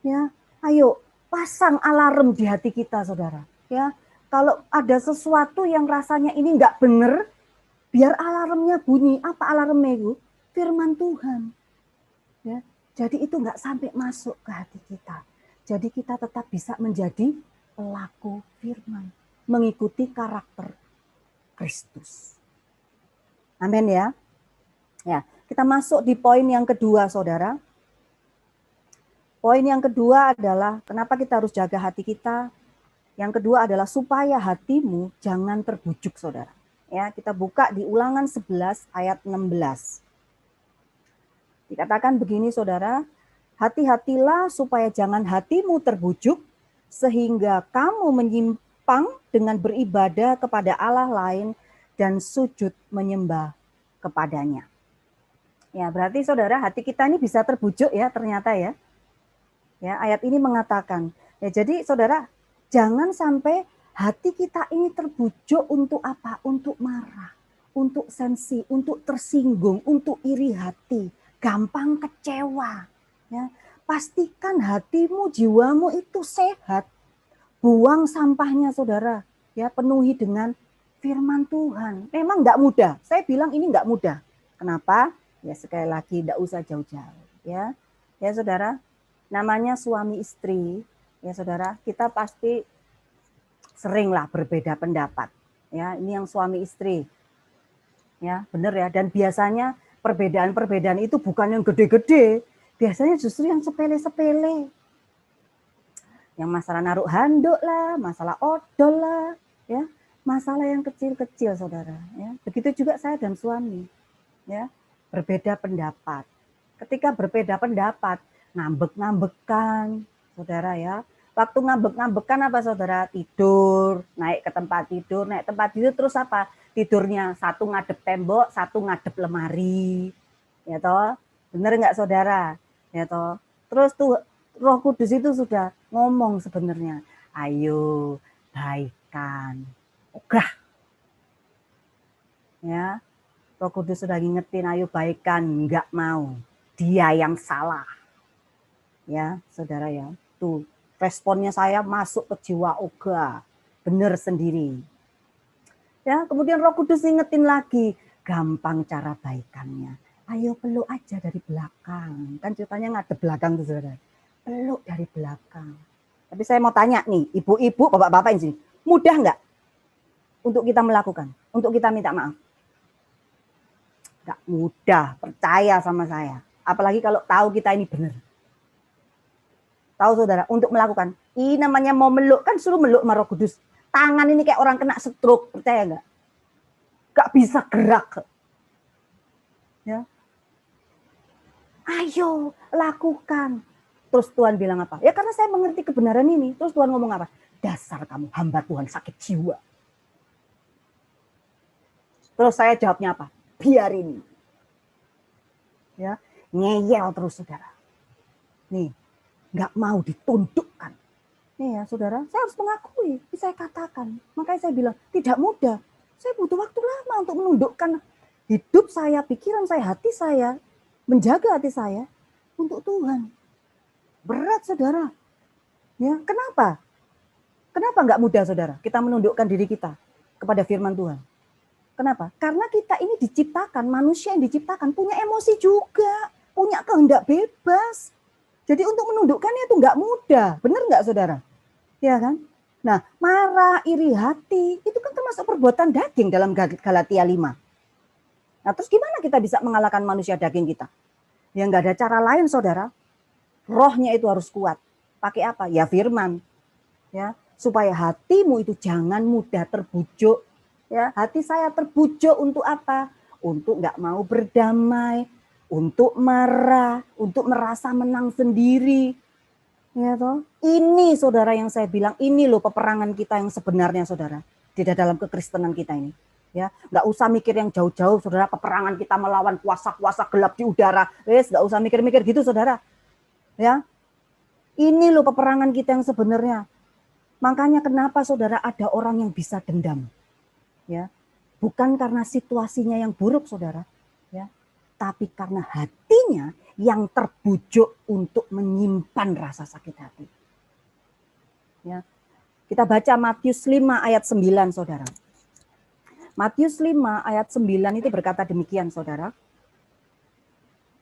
Ya, ayo pasang alarm di hati kita, saudara. Ya, kalau ada sesuatu yang rasanya ini nggak benar, biar alarmnya bunyi. Apa alarmnya itu? Firman Tuhan. Ya, jadi itu nggak sampai masuk ke hati kita. Jadi kita tetap bisa menjadi pelaku firman, mengikuti karakter Kristus. Amin ya. Ya, kita masuk di poin yang kedua, saudara. Poin yang kedua adalah kenapa kita harus jaga hati kita. Yang kedua adalah supaya hatimu jangan terbujuk, saudara. Ya, kita buka di Ulangan 11 ayat 16. Dikatakan begini, saudara. Hati-hatilah supaya jangan hatimu terbujuk sehingga kamu menyimpang dengan beribadah kepada Allah lain dan sujud menyembah kepadanya. Ya, berarti saudara, hati kita ini bisa terbujuk ya ternyata ya. Ya, ayat ini mengatakan, ya jadi saudara, jangan sampai hati kita ini terbujuk untuk apa? Untuk marah, untuk sensi, untuk tersinggung, untuk iri hati, gampang kecewa. Ya, pastikan hatimu, jiwamu itu sehat. Buang sampahnya saudara, ya penuhi dengan firman Tuhan. Memang enggak mudah. Saya bilang ini enggak mudah. Kenapa? Ya sekali lagi enggak usah jauh-jauh, ya. Ya saudara, namanya suami istri, ya saudara, kita pasti seringlah berbeda pendapat. Ya, ini yang suami istri. Ya, benar ya. Dan biasanya perbedaan-perbedaan itu bukan yang gede-gede. Biasanya justru yang sepele-sepele. Yang masalah naruh handuk lah, masalah odol lah, ya. Masalah yang kecil-kecil, saudara. Ya. Begitu juga saya dan suami. Ya, berbeda pendapat. Ketika berbeda pendapat, ngambek-ngambekan, saudara ya. Waktu ngambek-ngambekan apa saudara? Tidur, naik ke tempat tidur, terus apa? Tidurnya satu ngadep tembok, satu ngadep lemari. Ya toh? Bener nggak saudara? Ya toh? Terus tuh Roh Kudus itu sudah ngomong sebenarnya, ayo baikan. Ogah. Ya. Roh Kudus sudah ngingetin, ayo baikan, nggak mau. Dia yang salah. Ya, saudara ya. Tuh, responnya saya masuk ke jiwa ogah. Bener sendiri. Ya, kemudian Roh Kudus ingetin lagi, gampang cara baikannya. Ayo peluk aja dari belakang. Kan ceritanya ngadep belakang tuh saudara. Peluk dari belakang. Tapi saya mau tanya nih, ibu-ibu, bapak-bapak ini, mudah nggak untuk kita melakukan? Untuk kita minta maaf? Nggak mudah, percaya sama saya. Apalagi kalau tahu kita ini benar. Tahu saudara, untuk melakukan. Ini namanya mau meluk, kan suruh meluk sama Roh Kudus. Tangan ini kayak orang kena stroke, percaya nggak? Nggak bisa gerak. Ya. Ayo, lakukan. Terus Tuhan bilang apa? Ya karena saya mengerti kebenaran ini. Terus Tuhan ngomong apa? Dasar kamu hamba Tuhan sakit jiwa. Terus saya jawabnya apa? Biarin. Ya, ngeyel terus saudara. Nih, nggak mau ditundukkan. Nih ya saudara, saya harus mengakui, saya katakan. Makanya saya bilang, tidak mudah. Saya butuh waktu lama untuk menundukkan hidup saya, pikiran saya, hati saya, menjaga hati saya untuk Tuhan. Berat saudara. Ya, kenapa? Kenapa nggak mudah saudara? Kita menundukkan diri kita kepada firman Tuhan. Kenapa? Karena kita ini diciptakan, manusia yang diciptakan punya emosi juga, punya kehendak bebas. Jadi untuk menundukkannya itu nggak mudah, benar nggak saudara? Ya kan? Nah, marah, iri hati, itu kan termasuk perbuatan daging dalam Galatia 5. Nah, terus gimana kita bisa mengalahkan manusia daging kita? Ya nggak ada cara lain saudara. Rohnya itu harus kuat. Pakai apa? Ya firman. Ya, supaya hatimu itu jangan mudah terbujuk. Ya, hati saya terbujuk untuk apa? Untuk nggak mau berdamai, untuk marah, untuk merasa menang sendiri. Ya toh? Ini saudara yang saya bilang, ini loh peperangan kita yang sebenarnya saudara. Di dalam kekristenan kita ini. Ya, nggak usah mikir yang jauh-jauh saudara, peperangan kita melawan kuasa-kuasa gelap di udara. Nggak usah mikir-mikir gitu saudara. Ya, ini loh peperangan kita yang sebenarnya. Makanya kenapa saudara ada orang yang bisa dendam. Ya, bukan karena situasinya yang buruk saudara, ya, tapi karena hatinya yang terbujuk untuk menyimpan rasa sakit hati. Ya, kita baca Matius 5 ayat 9 saudara. Matius 5 ayat 9 itu berkata demikian saudara.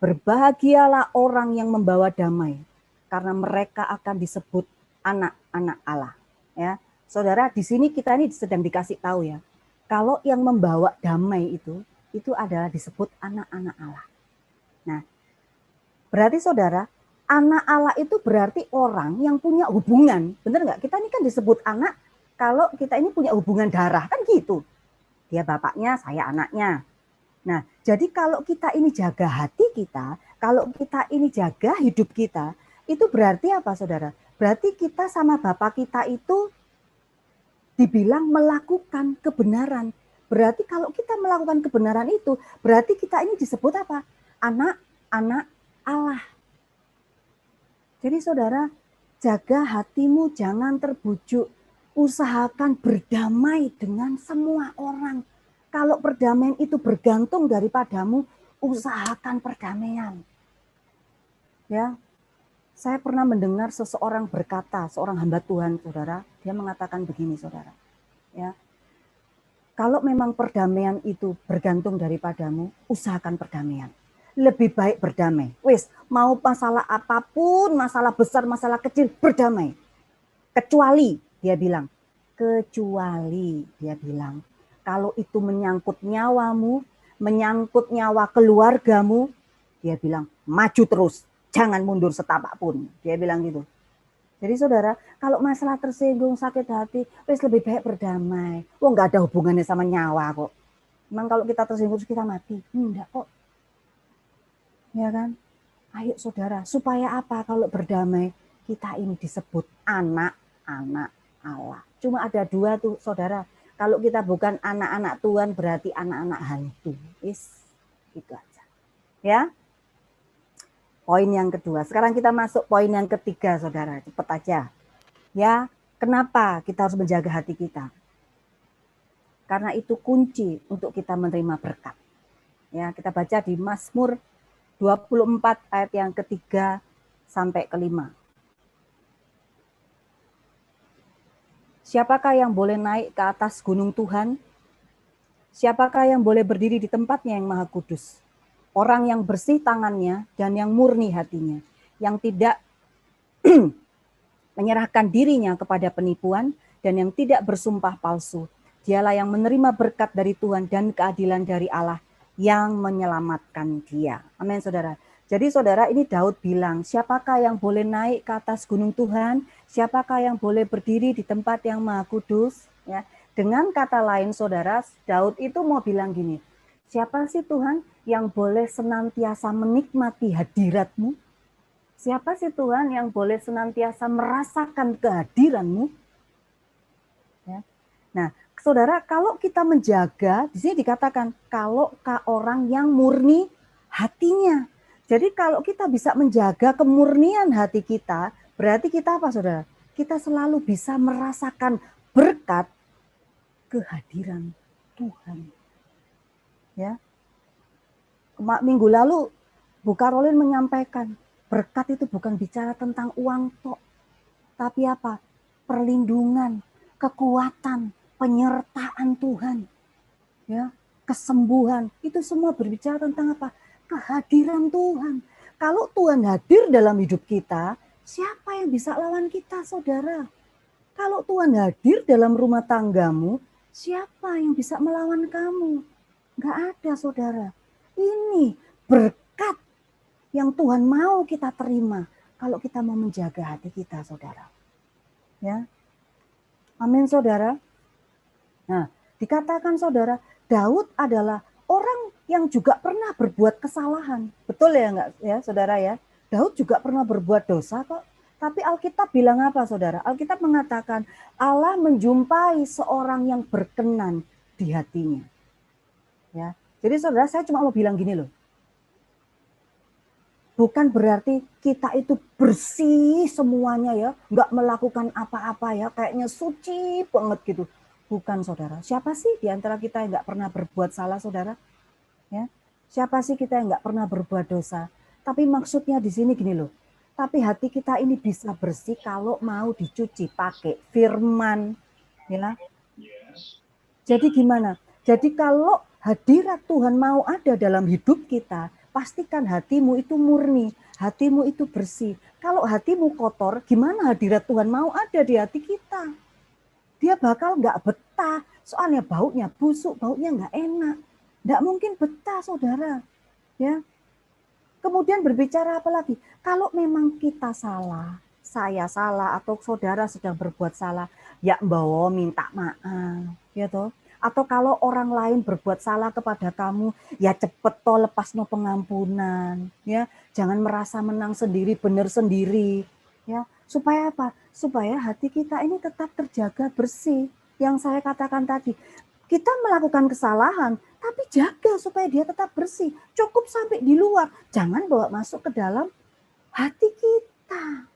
Berbahagialah orang yang membawa damai, karena mereka akan disebut anak-anak Allah. Ya, saudara, di sini kita ini sedang dikasih tahu ya. Kalau yang membawa damai itu adalah disebut anak-anak Allah. Nah, berarti saudara, anak Allah itu berarti orang yang punya hubungan. Benar nggak? Kita ini kan disebut anak kalau kita ini punya hubungan darah, kan gitu. Dia bapaknya, saya anaknya. Nah, jadi kalau kita ini jaga hati kita, Kalau kita ini jaga hidup kita, itu berarti apa saudara? Berarti kita sama Bapak kita itu dibilang melakukan kebenaran. Berarti kalau kita melakukan kebenaran itu, berarti kita ini disebut apa? Anak-anak Allah. Jadi saudara, jaga hatimu jangan terbujuk. Usahakan berdamai dengan semua orang. Kalau perdamaian itu bergantung daripadamu, usahakan perdamaian. Ya, saya pernah mendengar seseorang berkata, seorang hamba Tuhan, saudara, dia mengatakan begini, saudara. Ya, kalau memang perdamaian itu bergantung daripadamu, usahakan perdamaian. Lebih baik berdamai. Wis, mau masalah apapun, masalah besar, masalah kecil, berdamai. Kecuali, dia bilang, kalau itu menyangkut nyawamu, menyangkut nyawa keluargamu, dia bilang, maju terus, jangan mundur setapak pun. Dia bilang gitu. Jadi saudara, kalau masalah tersinggung, sakit hati, wis lebih baik berdamai. Oh, nggak ada hubungannya sama nyawa kok. Memang kalau kita tersinggung, kita mati. Enggak kok. Ya kan? Ayo saudara, supaya apa kalau berdamai? Kita ini disebut anak-anak Allah. Cuma ada dua tuh saudara. Kalau kita bukan anak-anak Tuhan, berarti anak-anak hantu. Itu aja. Ya. Poin yang kedua. Sekarang kita masuk poin yang ketiga, saudara. Cepat aja. Ya, kenapa kita harus menjaga hati kita? Karena itu kunci untuk kita menerima berkat. Ya, kita baca di Mazmur 24 ayat yang ketiga sampai kelima. Siapakah yang boleh naik ke atas gunung Tuhan? Siapakah yang boleh berdiri di tempatnya yang maha kudus? Orang yang bersih tangannya dan yang murni hatinya, yang tidak menyerahkan dirinya kepada penipuan dan yang tidak bersumpah palsu. Dialah yang menerima berkat dari Tuhan dan keadilan dari Allah yang menyelamatkan dia. Amin saudara. Jadi saudara, ini Daud bilang, siapakah yang boleh naik ke atas gunung Tuhan? Siapakah yang boleh berdiri di tempat yang maha kudus? Ya. Dengan kata lain saudara, Daud itu mau bilang gini, siapa sih Tuhan yang boleh senantiasa menikmati hadirat-Mu? Siapa sih Tuhan yang boleh senantiasa merasakan kehadiran-Mu? Ya. Nah, saudara, kalau kita menjaga, di sini dikatakan kalau orang yang murni hatinya. Jadi kalau kita bisa menjaga kemurnian hati kita, berarti kita apa, saudara? Kita selalu bisa merasakan berkat kehadiran Tuhan. Ya. Minggu lalu Bu Karolin menyampaikan, berkat itu bukan bicara tentang uang tok, tapi apa? Perlindungan, kekuatan, penyertaan Tuhan, ya, kesembuhan, itu semua berbicara tentang apa? Kehadiran Tuhan. Kalau Tuhan hadir dalam hidup kita, siapa yang bisa lawan kita, saudara? Kalau Tuhan hadir dalam rumah tanggamu, siapa yang bisa melawan kamu? Enggak ada, saudara. Ini berkat yang Tuhan mau kita terima kalau kita mau menjaga hati kita, saudara. Ya, amin, saudara. Nah, dikatakan saudara, Daud adalah orang yang juga pernah berbuat kesalahan. Betul ya enggak ya, saudara ya? Daud juga pernah berbuat dosa kok. Tapi Alkitab bilang apa, saudara? Alkitab mengatakan Allah menjumpai seorang yang berkenan di hatinya. Ya. Jadi saudara, saya cuma mau bilang gini loh. Bukan berarti kita itu bersih semuanya ya, nggak melakukan apa-apa ya, kayaknya suci banget gitu. Bukan, saudara. Siapa sih di antara kita yang nggak pernah berbuat salah, saudara? Ya. Siapa sih kita yang nggak pernah berbuat dosa? Tapi maksudnya di sini gini loh. Tapi hati kita ini bisa bersih kalau mau dicuci pakai firman. Ya. Jadi gimana? Jadi kalau hadirat Tuhan mau ada dalam hidup kita, pastikan hatimu itu murni, hatimu itu bersih. Kalau hatimu kotor, gimana hadirat Tuhan mau ada di hati kita? Dia bakal nggak betah, soalnya baunya busuk, baunya nggak enak. Nggak mungkin betah, saudara. Ya. Kemudian berbicara apa lagi? Kalau memang kita salah, saya salah, atau saudara sedang berbuat salah, ya bawa minta maaf. Ya toh? Atau kalau orang lain berbuat salah kepada kamu, ya cepet toh lepas no pengampunan, ya. Jangan merasa menang sendiri, benar sendiri, ya. Supaya apa? Supaya hati kita ini tetap terjaga bersih. Yang saya katakan tadi, kita melakukan kesalahan, tapi jaga supaya dia tetap bersih. Cukup sampai di luar, jangan bawa masuk ke dalam hati kita.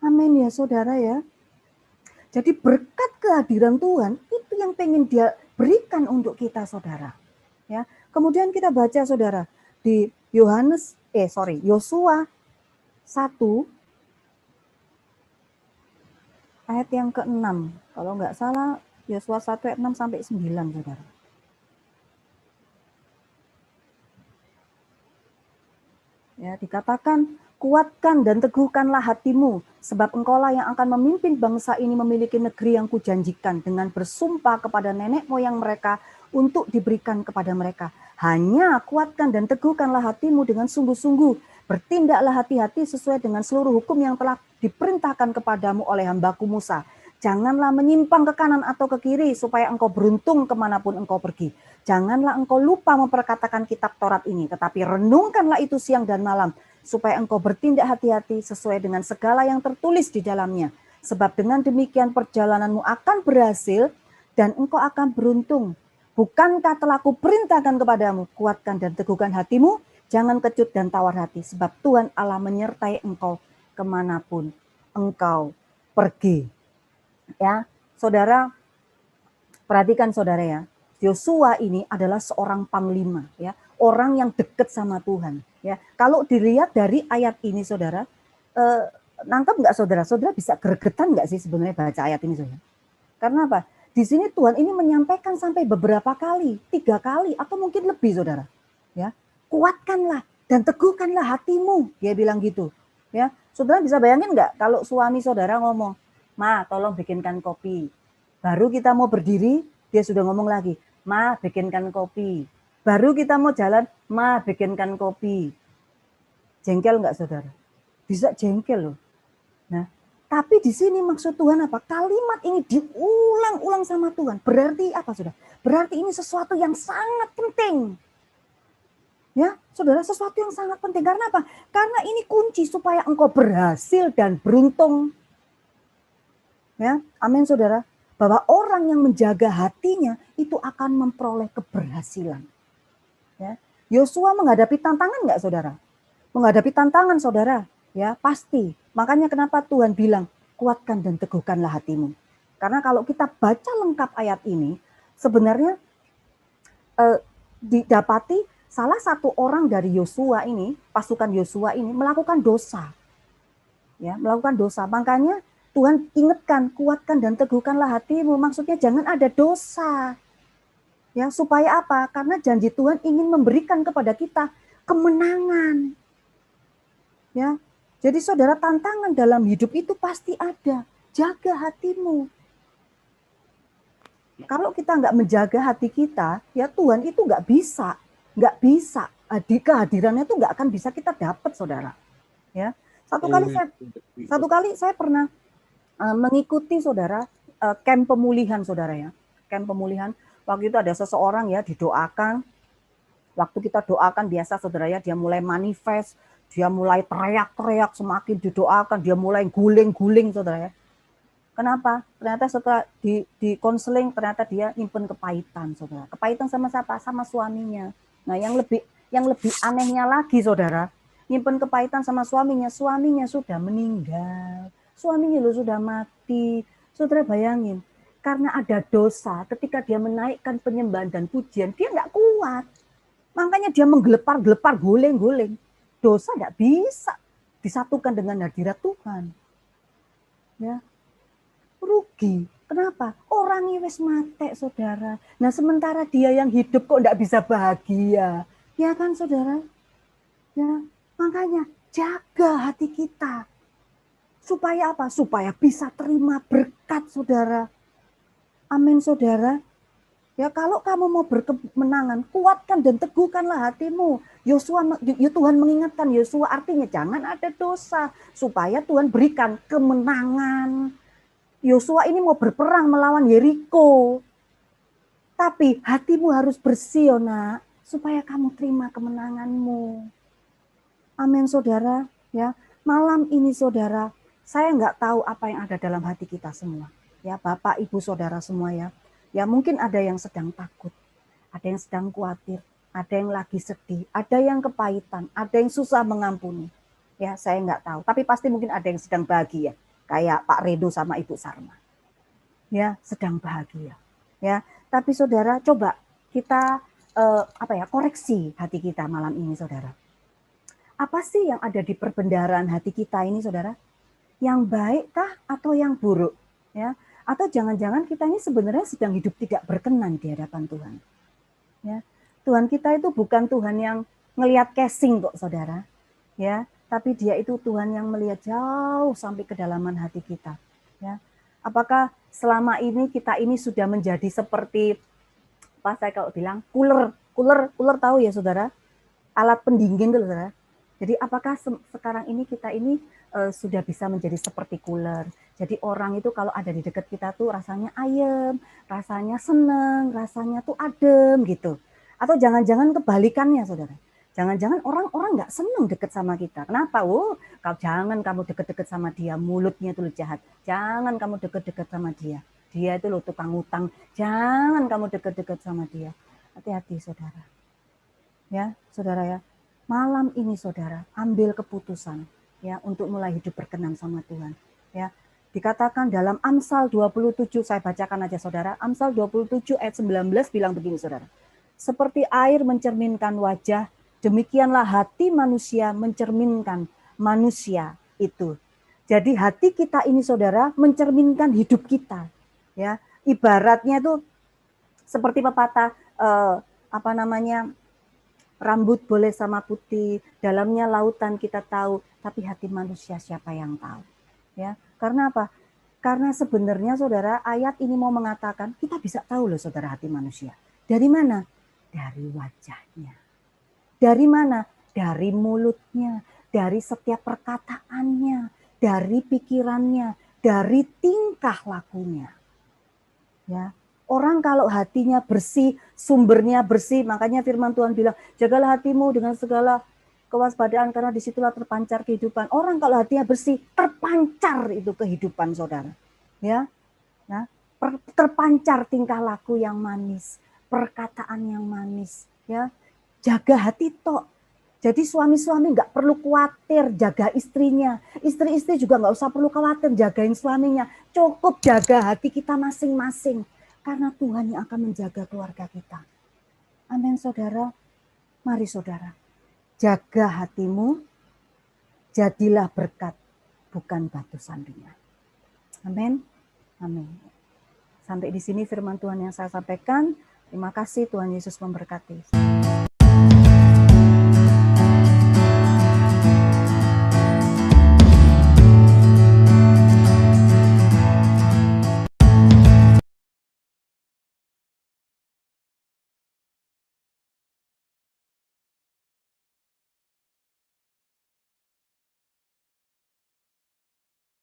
Amin ya saudara ya. Jadi berkat kehadiran Tuhan itu yang pengen dia berikan untuk kita saudara. Ya. Kemudian kita baca saudara di Yosua 1 ayat yang ke-6. Kalau nggak salah Yosua 1 ayat 6 sampai 9 saudara. Ya, dikatakan kuatkan dan teguhkanlah hatimu, sebab engkaulah yang akan memimpin bangsa ini memiliki negeri yang kujanjikan dengan bersumpah kepada nenek moyang mereka untuk diberikan kepada mereka. Hanya kuatkan dan teguhkanlah hatimu dengan sungguh-sungguh. Bertindaklah hati-hati sesuai dengan seluruh hukum yang telah diperintahkan kepadamu oleh hambaku Musa. Janganlah menyimpang ke kanan atau ke kiri supaya engkau beruntung kemanapun engkau pergi. Janganlah engkau lupa memperkatakan kitab Taurat ini, tetapi renungkanlah itu siang dan malam, supaya engkau bertindak hati-hati sesuai dengan segala yang tertulis di dalamnya. Sebab dengan demikian perjalananmu akan berhasil dan engkau akan beruntung. Bukankah telah kuperintahkan kepadamu, kuatkan dan teguhkan hatimu, jangan kecut dan tawar hati, sebab Tuhan Allah menyertai engkau kemanapun engkau pergi. Ya, saudara, perhatikan saudara ya, Yosua ini adalah seorang panglima, ya, orang yang dekat sama Tuhan. Ya, kalau dilihat dari ayat ini, saudara, nangkep nggak saudara? Saudara bisa gregetan nggak sih sebenarnya baca ayat ini, saudara? Karena apa? Di sini Tuhan ini menyampaikan sampai beberapa kali, 3 kali atau mungkin lebih, saudara. Ya, kuatkanlah dan teguhkanlah hatimu, dia bilang gitu. Ya, saudara bisa bayangin nggak kalau suami saudara ngomong, Ma, tolong bikinkan kopi. Baru kita mau berdiri, dia sudah ngomong lagi, Ma, bikinkan kopi. Baru kita mau jalan, Ma, bikinkan kopi. Jengkel nggak saudara? Bisa jengkel loh. Nah, tapi di sini maksud Tuhan apa? Kalimat ini diulang-ulang sama Tuhan. Berarti apa saudara? Berarti ini sesuatu yang sangat penting. Ya, saudara, sesuatu yang sangat penting. Karena apa? Karena ini kunci supaya engkau berhasil dan beruntung. Ya, amin saudara. Bahwa orang yang menjaga hatinya itu akan memperoleh keberhasilan. Ya, Yosua menghadapi tantangan nggak saudara? Menghadapi tantangan saudara, ya pasti. Makanya kenapa Tuhan bilang kuatkan dan teguhkanlah hatimu. Karena kalau kita baca lengkap ayat ini, sebenarnya didapati salah satu orang dari Yosua ini, pasukan Yosua ini melakukan dosa. Ya, melakukan dosa. Makanya Tuhan ingatkan, kuatkan dan teguhkanlah hatimu. Maksudnya jangan ada dosa. Ya, supaya apa? Karena janji Tuhan ingin memberikan kepada kita kemenangan. Ya. Jadi saudara, tantangan dalam hidup itu pasti ada. Jaga hatimu. Kalau kita nggak menjaga hati kita, ya Tuhan itu nggak bisa. Di kehadirannya itu nggak akan bisa kita dapat, saudara. Ya. Satu kali saya pernah mengikuti saudara camp pemulihan saudara ya. Camp pemulihan, waktu itu ada seseorang ya didoakan. Waktu kita doakan biasa saudara ya, dia mulai manifest, dia mulai teriak-teriak, semakin didoakan dia mulai guling-guling saudara ya. Kenapa? Ternyata setelah di konseling ternyata dia nyimpen kepahitan saudara. Kepahitan sama siapa? Sama suaminya. Nah, yang lebih anehnya lagi saudara, nyimpen kepahitan sama suaminya sudah meninggal. Suaminya lo sudah mati. Saudara bayangin, karena ada dosa, ketika dia menaikkan penyembahan dan pujian, dia nggak kuat. Makanya dia menggelepar-gelepar, guling-guling. Dosa nggak bisa disatukan dengan hadirat Tuhan. Ya, rugi. Kenapa? Orangnya wis mati, saudara. Nah, sementara dia yang hidup kok nggak bisa bahagia. Ya kan, saudara? Ya, makanya jaga hati kita. Supaya apa? Supaya bisa terima berkat, saudara. Amin, saudara. Ya, kalau kamu mau berkemenangan, kuatkan dan teguhkanlah hatimu. Tuhan mengingatkan Yosua, artinya jangan ada dosa. Supaya Tuhan berikan kemenangan. Yosua ini mau berperang melawan Yeriko. Tapi hatimu harus bersih, nak, supaya kamu terima kemenanganmu. Amin, saudara. Ya, malam ini, saudara, saya nggak tahu apa yang ada dalam hati kita semua. Ya, Bapak, Ibu, saudara semua ya. Ya, mungkin ada yang sedang takut, ada yang sedang khawatir, ada yang lagi sedih, ada yang kepahitan, ada yang susah mengampuni. Ya, saya nggak tahu. Tapi pasti mungkin ada yang sedang bahagia, kayak Pak Redo sama Ibu Sarma. Ya, sedang bahagia. Ya, tapi saudara, coba kita koreksi hati kita malam ini, saudara. Apa sih yang ada di perbendaharaan hati kita ini, saudara? Yang baik kah atau yang buruk? Ya, atau jangan-jangan kita ini sebenarnya sedang hidup tidak berkenan di hadapan Tuhan. Ya, Tuhan kita itu bukan Tuhan yang ngelihat casing kok, saudara. Ya, tapi Dia itu Tuhan yang melihat jauh sampai kedalaman hati kita. Ya, apakah selama ini kita ini sudah menjadi seperti apa saya kalau bilang cooler tahu ya, saudara? Alat pendingin itu, saudara. Jadi apakah sekarang ini kita ini sudah bisa menjadi seperti cooler? Jadi orang itu kalau ada di dekat kita tuh rasanya ayem, rasanya seneng, rasanya tuh adem gitu. Atau jangan-jangan kebalikannya, saudara. Jangan-jangan orang-orang nggak seneng deket sama kita. Kenapa? Jangan kamu deket-deket sama dia, mulutnya tuh jahat. Jangan kamu deket-deket sama dia. Dia itu loh tukang utang. Jangan kamu deket-deket sama dia. Hati-hati, saudara. Ya, saudara ya. Malam ini, saudara, ambil keputusan ya untuk mulai hidup berkenan sama Tuhan. Ya, dikatakan dalam Amsal 27, saya bacakan aja, saudara. Amsal 27 ayat 19 bilang begini, saudara. Seperti air mencerminkan wajah, demikianlah hati manusia mencerminkan manusia itu. Jadi hati kita ini, saudara, mencerminkan hidup kita. Ya, ibaratnya itu seperti pepatah rambut boleh sama putih, dalamnya lautan kita tahu, tapi hati manusia siapa yang tahu? Ya, karena apa? Karena sebenarnya, saudara, ayat ini mau mengatakan kita bisa tahu loh, saudara, hati manusia. Dari mana? Dari wajahnya. Dari mana? Dari mulutnya, dari setiap perkataannya, dari pikirannya, dari tingkah lakunya. Ya. Orang kalau hatinya bersih, sumbernya bersih, makanya firman Tuhan bilang, jagalah hatimu dengan segala kewaspadaan, karena disitulah terpancar kehidupan. Orang kalau hatinya bersih, terpancar itu kehidupan, saudara. Ya, nah, terpancar tingkah laku yang manis, perkataan yang manis. Ya, jaga hati tok. Jadi suami-suami nggak perlu khawatir jaga istrinya. Istri-istri juga nggak usah perlu khawatir jagain suaminya. Cukup jaga hati kita masing-masing. Karena Tuhan yang akan menjaga keluarga kita. Amin, saudara. Mari, saudara. Jaga hatimu. Jadilah berkat, bukan batu sandungan. Amin. Amin. Sampai di sini firman Tuhan yang saya sampaikan. Terima kasih, Tuhan Yesus memberkati.